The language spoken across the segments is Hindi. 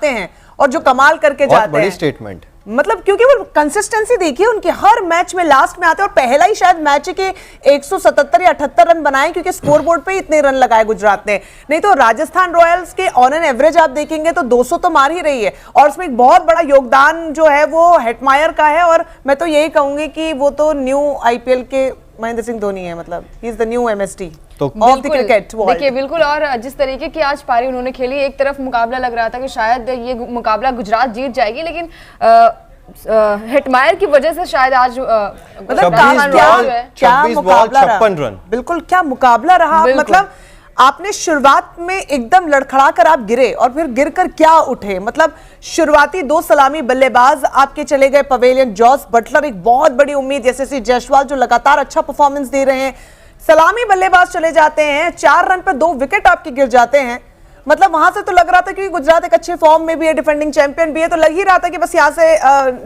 हैं और जो कमाल करके जाते बड़ी हैं। स्टेटमेंट, मतलब क्योंकि वो कंसिस्टेंसी देखिए उनके, हर मैच में लास्ट में आते हैं और पहला ही शायद मैच के 177 या 78 रन बनाए क्योंकि स्कोर बोर्ड पे इतने रन लगाए गुजरात ने। नहीं तो राजस्थान रॉयल्स के ऑन एन एवरेज आप देखेंगे तो 200 तो मार ही रही है और उसमें एक बहुत बड़ा योगदान जो है वो हेटमायर का है। और मैं तो यही कहूंगी कि वो तो न्यू आईपीएल के महेंद्र सिंह धोनी है, मतलब he is the new MST of the cricket world. देखिए बिल्कुल, और जिस तरीके की आज पारी उन्होंने खेली, एक तरफ मुकाबला लग रहा था कि शायद ये मुकाबला गुजरात जीत जाएगी, लेकिन हेटमायर की वजह से शायद आज मतलब 26 बॉल 56 रन, बिल्कुल क्या मुकाबला रहा। मतलब आपने शुरुआत में एकदम लड़खड़ा कर आप गिरे और फिर गिरकर क्या उठे। मतलब शुरुआती 2 सलामी बल्लेबाज आपके चले गए पवेलियन, जॉस बटलर एक बहुत बड़ी उम्मीद, यशस्वी जायसवाल जो लगातार अच्छा परफॉर्मेंस दे रहे हैं, सलामी बल्लेबाज चले जाते हैं, 4 रन पर 2 विकेट आपके गिर जाते हैं। मतलब वहां से तो लग रहा था कि गुजरात एक अच्छे फॉर्म में भी है, डिफेंडिंग चैंपियन भी है, तो लग ही रहा था कि बस यहाँ से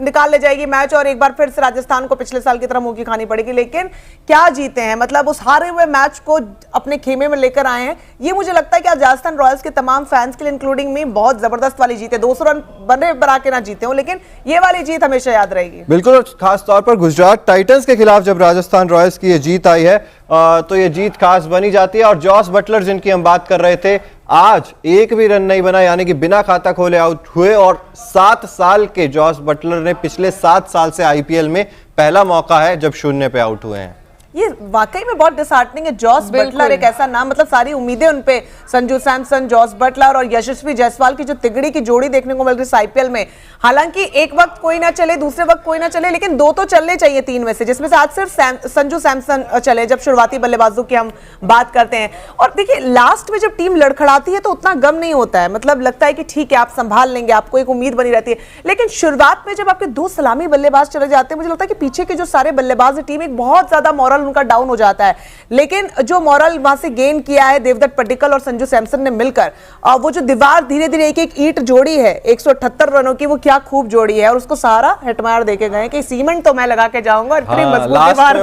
निकाल ले जाएगी मैच और एक बार फिर से राजस्थान को पिछले साल की तरह मुंह की खानी पड़ेगी। लेकिन क्या जीते हैं, मतलब उस हारे हुए मैच को अपने खेमे में लेकर आए हैं। ये मुझे लगता है कि आज राजस्थान रॉयल्स के तमाम फैंस के लिए इंक्लूडिंग में बहुत जबरदस्त वाली जीत है। 200 रन बने बना के ना जीते हो, लेकिन ये वाली जीत हमेशा याद रहेगी। बिल्कुल, खास तौर पर गुजरात टाइटंस के खिलाफ जब राजस्थान रॉयल्स की ये जीत आई है तो ये जीत खास बनी जाती है। और जॉस बटलर जिनकी हम बात कर रहे थे, आज एक भी रन नहीं बना, यानी कि बिना खाता खोले आउट हुए। और 7 साल के जॉस बटलर ने पिछले 7 साल से आईपीएल में पहला मौका है जब 0 पे आउट हुए हैं। ये वाकई में बहुत डिसहार्टनिंग है। जॉस बटलर एक ऐसा नाम, मतलब सारी उम्मीदें उन पे, संजू सैमसन, जॉस बटलर और यशस्वी जायसवाल की जो तिगड़ी की जोड़ी देखने को मिल रही है आईपीएल में। हालांकि एक वक्त कोई ना चले, दूसरे वक्त कोई ना चले, लेकिन 2 तो चलने चाहिए 3 में से, जिसमें से आज सिर्फ संजू सैमसन चले जब शुरुआती बल्लेबाजों की हम बात करते हैं। और देखिए लास्ट में जब टीम लड़खड़ाती है तो उतना गम नहीं होता है, मतलब लगता है कि ठीक है आप संभाल लेंगे, आपको एक उम्मीद बनी रहती है। लेकिन शुरुआत में जब आपके 2 सलामी बल्लेबाज चले जाते हैं, मुझे लगता है कि पीछे के जो सारे बल्लेबाज है टीम, एक बहुत ज्यादा मॉरल उनका डाउन हो जाता है। लेकिन जो मॉरल वहां से गेन किया है देवदत्त पड्डीकल और संजू सैमसन ने मिलकर, वो जो दीवार धीरे धीरे एक ईंट जोड़ी है 178 रनों की, वो क्या खूब जोड़ी है। और उसको सहारा हेटमायर देके गए कि सीमेंट तो मैं लगा के जाऊंगा, इतनी मजबूत दीवार,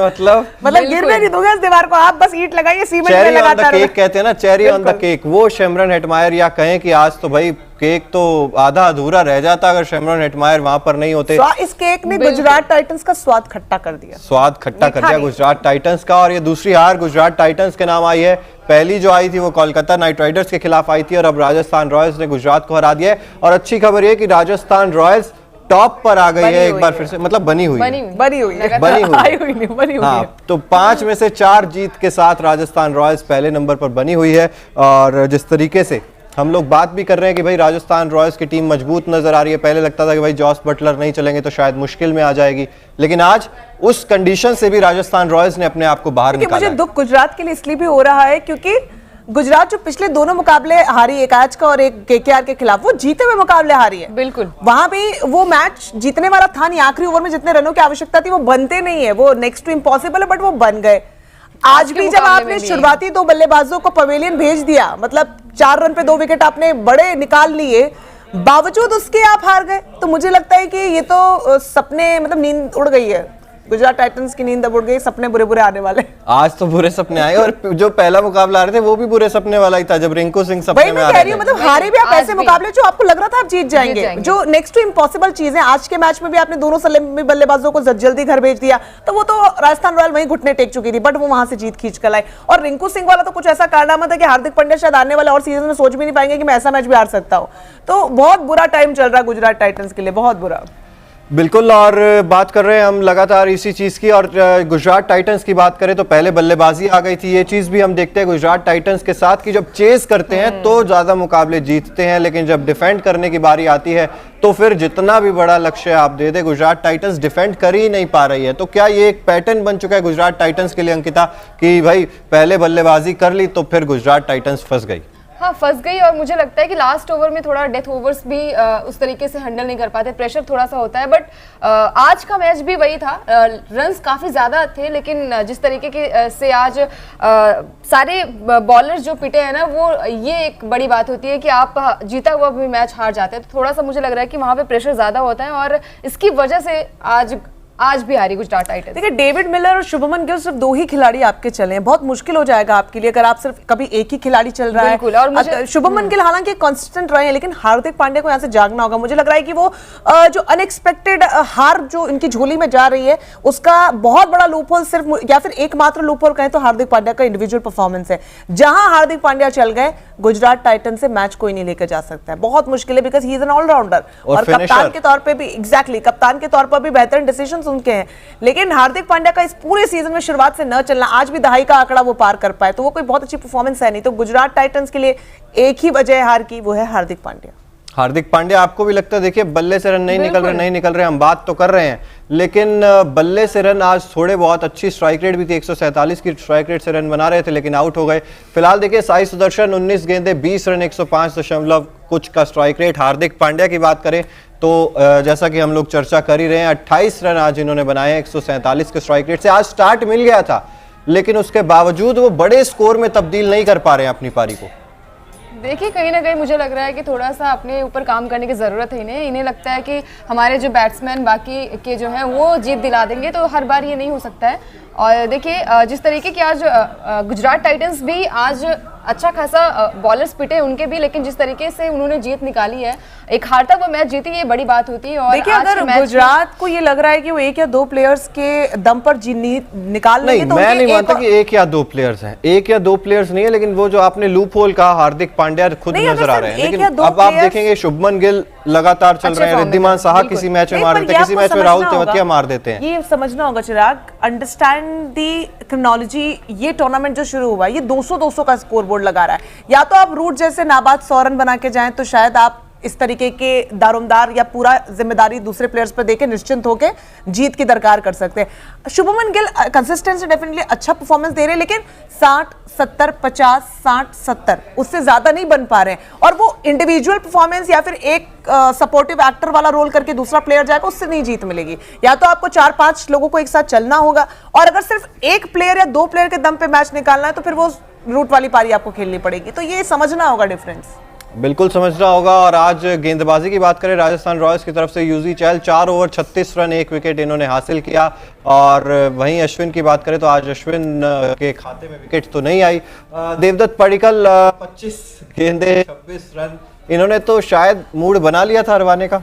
मतलब गिरने नहीं दूंगा इस दीवार को, आप बस ईंट लगाइए, सीमेंट में लगातार। केक कहते हैं ना, चेरी ऑन द केक, वो शिमरन हेटमायर। या कहें कि आज तो भाई केक तो आधा अधूरा रह जाता अगर शिमरन हेटमायर वहां पर नहीं होते। इस केक ने गुजरात टाइटंस का स्वाद खट्टा कर दिया, गुजरात टाइटंस का। और ये दूसरी हार गुजरात टाइटंस के नाम आई है। पहली जो आई थी वो कोलकाता नाइट राइडर्स के खिलाफ आई थी और अब राजस्थान रॉयल्स ने गुजरात को हरा दिया है। और अच्छी खबर ये कि राजस्थान रॉयल्स टॉप पर आ गई है एक बार फिर से, मतलब बनी हुई हाँ, तो 5 में से 4 जीत के साथ राजस्थान रॉयल्स पहले नंबर पर बनी हुई है। और जिस तरीके से हम लोग बात भी कर रहे हैं कि भाई राजस्थान रॉयल्स की टीम मजबूत नजर आ रही है, पहले लगता था कि भाई जॉस बटलर नहीं चलेंगे तो शायद मुश्किल में आ जाएगी, लेकिन आज उस कंडीशन से भी राजस्थान रॉयल्स ने अपने आप को बाहर निकाला। मुझे दुख गुजरात के लिए इसलिए भी हो रहा है क्योंकि गुजरात जो पिछले दोनों मुकाबले हारी, एक आज का और एक केकेआर के खिलाफ, वो जीते हुए मुकाबले हारी है। बिल्कुल, वहां भी वो मैच जीतने वाला था नहीं, आखिरी ओवर में जितने रनों की आवश्यकता थी वो बनते नहीं है, वो नेक्स्ट टू इम्पॉसिबल है, बट वो बन गए। आज भी जब आपने शुरुआती 2 बल्लेबाजों को पवेलियन भेज दिया, मतलब 4 रन पे 2 विकेट आपने बड़े निकाल लिए, बावजूद उसके आप हार गए, तो मुझे लगता है कि ये तो सपने, मतलब नींद उड़ गई है, गुजरात टाइटंस की नींद अब उड़ गई, सपने बुरे बुरे आने वाले। आज तो बुरे सपने आए और जो पहला मुकाबला आ रहे थे वो भी बुरे सपने वाला ही था जब रिंकू सिंह सपने में आ रहे थे। मतलब हारे भी आप ऐसे मुकाबले जो आपको लग रहा था आप जीत जाएंगे, जो नेक्स्ट टू इम्पॉसिबल चीज है। आज के मैच में भी आपने दोनों सलामी बल्लेबाजों को जल्दी घर भेज दिया, तो वो तो राजस्थान रॉयल वहीं घुटने टेक चुकी थी, बट वो वहां से जीत खींच कर लाई। और रिंकू सिंह वाला तो कुछ ऐसा कारनामा था कि हार्दिक पांड्या शायद आने वाला और सीजन में सोच भी नहीं पाएंगे कि मैं ऐसा मैच भी हार सकता हूँ। तो बहुत बुरा टाइम चल रहा है गुजरात टाइटंस के लिए, बहुत बुरा। बिल्कुल, और बात कर रहे हैं हम लगातार इसी चीज की। और गुजरात टाइटंस की बात करें तो पहले बल्लेबाजी आ गई थी, ये चीज भी हम देखते हैं गुजरात टाइटंस के साथ कि जब चेस करते हैं तो ज्यादा मुकाबले जीतते हैं, लेकिन जब डिफेंड करने की बारी आती है तो फिर जितना भी बड़ा लक्ष्य आप दे दे, गुजरात टाइटंस डिफेंड कर ही नहीं पा रही है। तो क्या ये एक पैटर्न बन चुका है गुजरात टाइटंस के लिए अंकिता, कि भाई पहले बल्लेबाजी कर ली तो फिर गुजरात टाइटंस फंस गई? हाँ, फंस गई। और मुझे लगता है कि लास्ट ओवर में थोड़ा डेथ ओवर्स भी उस तरीके से हैंडल नहीं कर पाते, प्रेशर थोड़ा सा होता है। बट आज का मैच भी वही था, रन्स काफ़ी ज़्यादा थे, लेकिन जिस तरीके के से आज सारे बॉलर्स जो पिटे हैं ना, वो ये एक बड़ी बात होती है कि आप जीता हुआ भी मैच हार जाते हैं। तो थोड़ा सा मुझे लग रहा है कि वहाँ पे प्रेशर ज़्यादा होता है और इसकी वजह से आज आज भी हारी गुजरात टाइटंस। देखिए डेविड मिलर और शुभमन गिल सिर्फ 2 ही खिलाड़ी आपके चले हैं, बहुत मुश्किल हो जाएगा आपके लिए अगर आप सिर्फ कभी एक ही खिलाड़ी चल रहा बिल्कुल, है। और मुझे शुभमन गिल हालांकि कांस्टेंट रहे हैं, लेकिन हार्दिक पांड्या को यहाँ से जागना होगा। मुझे लग रहा है कि वो जो अनएक्सपेक्टेड हार जो इनकी झोली में जा रही है उसका बहुत बड़ा लूपहोल सिर्फ या फिर एकमात्र लूपहोल कहें तो हार्दिक पांड्या का इंडिविजुअल परफॉर्मेंस है। जहां हार्दिक पांड्या चल गए गुजरात टाइटन से मैच कोई नहीं लेकर जा सकता है, बहुत मुश्किल है, because he is an allrounder और कप्तान के तौर पे भी एग्जैक्टली कप्तान के तौर पर भी बेहतरीन डिसीजंस उनके हैं। लेकिन हार्दिक पांड्या का इस पूरे सीजन में शुरुआत से न चलना, आज भी दहाई का आंकड़ा वो पार कर पाए तो वो कोई बहुत अच्छी परफॉर्मेंस है नहीं। तो गुजरात टाइटंस के लिए एक ही वजह है हार की, वो है हार्दिक पांड्या। हार्दिक पांड्या आपको भी लगता है, देखिए बल्ले से रन नहीं निकल रहे, हम बात तो कर रहे हैं लेकिन बल्ले से रन आज थोड़े बहुत, अच्छी स्ट्राइक रेट भी थी, 147 की स्ट्राइक रेट से रन बना रहे थे लेकिन आउट हो गए। फिलहाल देखिए साई सुदर्शन 19 गेंदे 20 रन 105 कुछ का स्ट्राइक रेट। हार्दिक पांड्या की बात करें तो जैसा कि हम लोग चर्चा कर ही रहे हैं 28 रन आज इन्होंने बनाए 147 के स्ट्राइक रेट से। आज स्टार्ट मिल गया था लेकिन उसके बावजूद वो बड़े स्कोर में तब्दील नहीं कर पा रहे हैं अपनी पारी को। देखिए कहीं ना कहीं मुझे लग रहा है कि थोड़ा सा अपने ऊपर काम करने की ज़रूरत है इन्हें लगता है कि हमारे जो बैट्समैन बाकी के जो हैं वो जीत दिला देंगे, तो हर बार ये नहीं हो सकता है। और देखिए जिस तरीके की आज गुजरात टाइटंस भी आज अच्छा खासा बॉलर्स पिटे उनके भी, लेकिन जिस तरीके से उन्होंने जीत निकाली है, एक हार तक वो मैच जीती, ये बड़ी बात होती है। और देखिए अगर गुजरात को ये लग रहा है कि वो 1 या 2 प्लेयर्स के दम पर निकाल लेंगे तो मैं नहीं मानता कि 1 या 2 प्लेयर्स हैं, 1 या 2 प्लेयर्स नहीं है, लेकिन वो जो आपने लूप होल कहा हार्दिक पांड्या खुद नजर आ रहे हैं। लेकिन अब आप देखेंगे शुभमन गिल लगातार चल रहे हैं, रिद्धिमान साहा किसी मैच में मार देते हैं, किसी मैच में राहुल तेवतिया मार देते हैं। ये समझना होगा चिराग, अंडरस्टैंड दी क्रोनोलॉजी। ये टूर्नामेंट जो शुरू हुआ ये 200-200 का स्कोर बोर्ड लगा रहा है। या तो आप रूट जैसे नाबाद 100 रन बना के जाएं तो शायद आप इस तरीके के दारोमदार या पूरा जिम्मेदारी दूसरे प्लेयर्स पर देके निश्चिंत होके जीत की दरकार कर सकते हैं। शुभमन गिल कंसिस्टेंसी डेफिनेटली अच्छा परफॉर्मेंस दे रहे हैं, लेकिन 60, 70, 50, 60, 70 उससे ज्यादा नहीं बन पा रहे हैं। और वो इंडिविजुअल परफॉर्मेंस या फिर एक सपोर्टिव एक्टर वाला रोल करके दूसरा प्लेयर जाएगा, उससे नहीं जीत मिलेगी। या तो आपको 4-5 लोगों को एक साथ चलना होगा, और अगर सिर्फ एक प्लेयर या 2 प्लेयर के दम पे मैच निकालना है तो फिर वो रूट वाली पारी आपको खेलनी पड़ेगी। तो ये समझना होगा डिफरेंस, बिल्कुल समझना होगा। और आज गेंदबाजी की बात करें राजस्थान रॉयल्स की तरफ से Yuzvendra Chahal 4 over 36 run 1 wicket इन्होंने हासिल किया। और वहीं अश्विन की बात करें तो आज अश्विन के खाते में विकेट तो नहीं आई। देवदत्त पडिक्कल 25 गेंदे 26 रन, इन्होंने तो शायद मूड बना लिया था हरवाने का,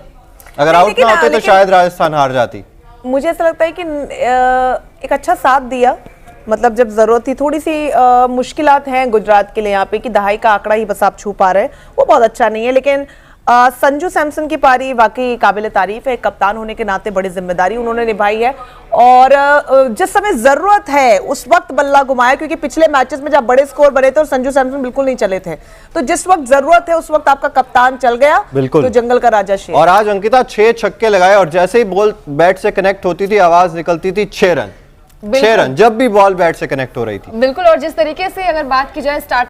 अगर आउट ना होते तो शायद राजस्थान हार जाती। मुझे ऐसा लगता है कि एक अच्छा साथ दिया, मतलब जब जरूरत थी। थोड़ी सी मुश्किलात हैं गुजरात के लिए यहाँ पे कि दहाई का आंकड़ा ही बस आप छू पा रहे हैं, वो बहुत अच्छा नहीं है। लेकिन संजू सैमसन की पारी वाकई काबिल तारीफ है, कप्तान होने के नाते बड़ी जिम्मेदारी उन्होंने निभाई है। और जिस समय जरूरत है उस वक्त बल्ला घुमाया, क्योंकि पिछले मैचेस में जब बड़े स्कोर बने थे और संजू सैमसन बिल्कुल नहीं चले थे, तो जिस वक्त जरूरत है उस वक्त आपका कप्तान चल गया, बिल्कुल तो जंगल का राजा शेर। और आज अंकिता 6 छक्के लगाए और जैसे ही बॉल बैट से कनेक्ट होती थी आवाज निकलती थी 6 रन, 6 रन जब भी बॉल बैट से कनेक्ट हो रही थी। बिल्कुल। और जिस तरीके से अगर बात की जाए स्टार्ट